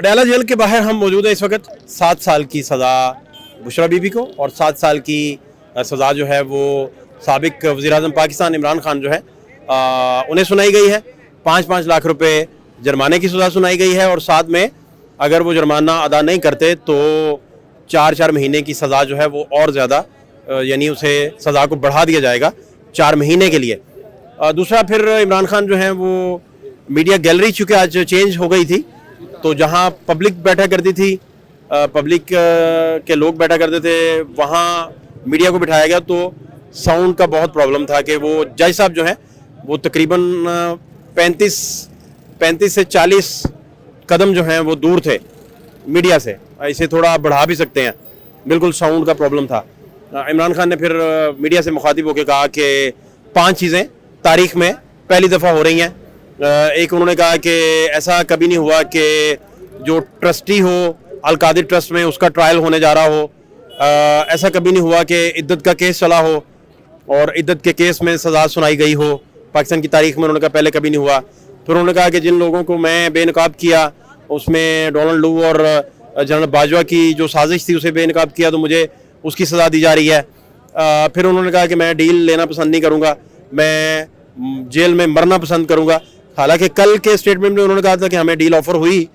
Adiala jail के बाहर हम मौजूद हैं इस वक्त। 7 साल की सज़ा बुशरा बीबी को और 7 साल की सज़ा जो है वो साबिक वज़ीर-ए-आज़म पाकिस्तान इमरान खान जो है उन्हें सुनाई गई है। 5-5 लाख रुपए जुर्माने की सज़ा सुनाई गई है और साथ में अगर वो जुर्माना अदा नहीं करते तो 4 महीने की सज़ा जो है वो और ज़्यादा यानी उसे सज़ा को बढ़ा दिया जाएगा 4 महीने के लिए। दूसरा फिर इमरान खान जो है वो मीडिया गैलरी चूँकि आज चेंज हो गई थी तो जहाँ पब्लिक बैठा करती थी, पब्लिक के लोग बैठा करते थे, वहाँ मीडिया को बिठाया गया तो साउंड का बहुत प्रॉब्लम था कि वो जज साहब जो हैं वो तकरीबन 35 से 40 कदम जो हैं वो दूर थे मीडिया से। इसे थोड़ा बढ़ा भी सकते हैं, बिल्कुल साउंड का प्रॉब्लम था। इमरान खान ने फिर मीडिया से मुखातिब होकर कहा कि 5 चीज़ें तारीख़ में पहली दफ़ा हो रही हैं। एक उन्होंने कहा कि ऐसा कभी नहीं हुआ कि जो ट्रस्टी हो अल कादिर ट्रस्ट में उसका ट्रायल होने जा रहा हो, ऐसा कभी नहीं हुआ कि इद्दत का केस चला हो और इद्दत के केस में सज़ा सुनाई गई हो पाकिस्तान की तारीख़ में। उन्होंने कहा पहले कभी नहीं हुआ। फिर उन्होंने कहा कि जिन लोगों को मैं बेनकाब किया उसमें डोनाल्ड लू और जनरल बाजवा की जो साजिश थी उसे बेनकाब किया तो मुझे उसकी सज़ा दी जा रही है। फिर उन्होंने कहा कि मैं डील लेना पसंद नहीं करूँगा, मैं जेल में मरना पसंद करूँगा। हालांकि कल के स्टेटमेंट में उन्होंने कहा था कि हमें डील ऑफ़र हुई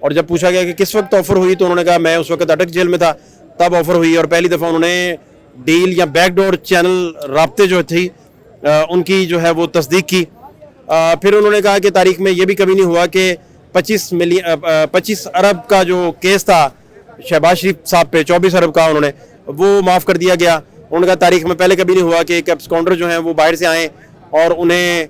और जब पूछा गया कि किस वक्त ऑफ़र हुई तो उन्होंने कहा मैं उस वक्त अटक जेल में था तब ऑफ़र हुई और पहली दफ़ा उन्होंने डील या बैकडोर चैनल राब्ते जो थी उनकी जो है वो तस्दीक की। फिर उन्होंने कहा कि तारीख़ में ये भी कभी नहीं हुआ कि 25 अरब का जो केस था शहबाज शरीफ साहब पे 24 अरब का उन्होंने वो माफ़ कर दिया गया। उन्होंने कहा तारीख़ में पहले कभी नहीं हुआ कि एक एब्सकॉन्डर जो हैं वो बाहर से आए और उन्हें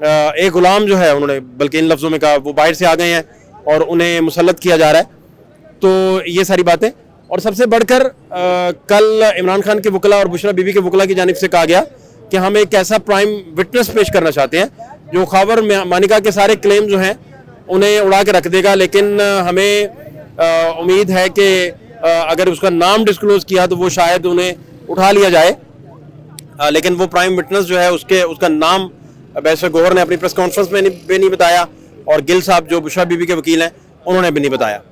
एक ग़ुलाम जो है उन्होंने बल्कि इन लफ्ज़ों में कहा वो बाहर से आ गए हैं और उन्हें मुसल्लत किया जा रहा है। तो ये सारी बातें और सबसे बढ़कर कल इमरान खान के वकला और बुशरा बीबी के वकला की जानिब से कहा गया कि हम एक ऐसा प्राइम विटनेस पेश करना चाहते हैं जो ख़ावर मानिका के सारे क्लेम जो हैं उन्हें उड़ा के रख देगा, लेकिन हमें उम्मीद है कि अगर उसका नाम डिस्क्लोज़ किया तो वो शायद उन्हें उठा लिया जाए। लेकिन वो प्राइम विटनेस जो है उसका नाम बैरिस्टर गौहर ने अपनी प्रेस कॉन्फ्रेंस में भी नहीं बताया और गिल साहब जो बुशरा बीबी के वकील हैं उन्होंने भी नहीं बताया।